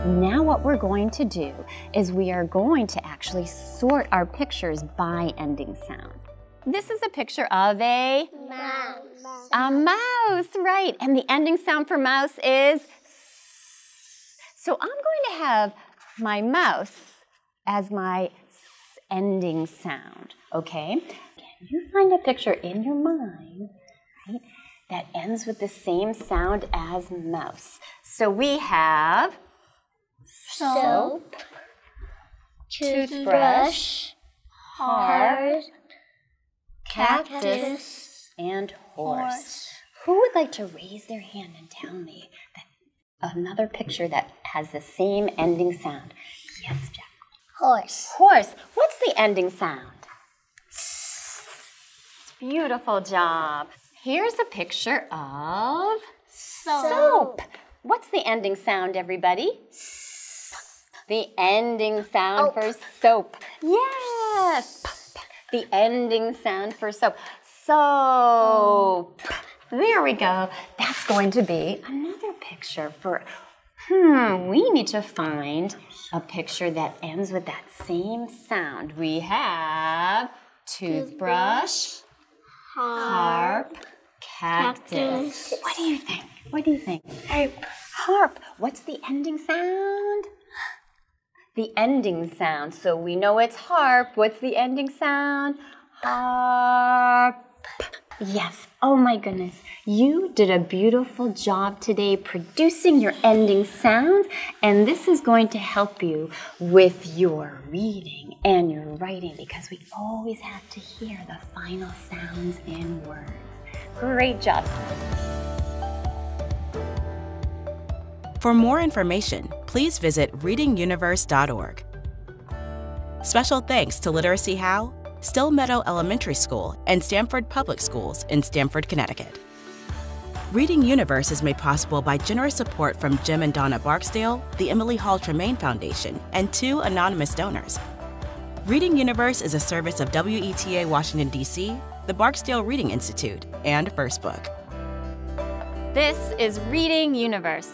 Now what we're going to do is we are going to actually sort our pictures by ending sounds. This is a picture of a Mouse. A mouse, right. And the ending sound for mouse is S. So I'm going to have my mouse as my S ending sound, okay? Can you find a picture in your mind, right, that ends with the same sound as mouse? So we have Soap, toothbrush, harp, cactus, cactus, and horse. Who would like to raise their hand and tell me that another picture that has the same ending sound? Yes, Jack. Horse. Horse. What's the ending sound? Beautiful job. Here's a picture of soap. What's the ending sound, everybody? The ending sound for soap. Yes. The ending sound for soap. Soap. There we go. That's going to be another picture for, we need to find a picture that ends with that same sound. We have toothbrush, harp, cactus. What do you think? What do you think? Harp. What's the ending sound? The ending sound. So we know it's harp. What's the ending sound? Harp. Yes. Oh my goodness. You did a beautiful job today producing your ending sounds, and this is going to help you with your reading and your writing because we always have to hear the final sounds in words. Great job. For more information, please visit readinguniverse.org. Special thanks to Literacy How, Stillmeadow Elementary School, and Stamford Public Schools in Stamford, Connecticut. Reading Universe is made possible by generous support from Jim and Donna Barksdale, the Emily Hall Tremaine Foundation, and 2 anonymous donors. Reading Universe is a service of WETA Washington, D.C., the Barksdale Reading Institute, and First Book. This is Reading Universe.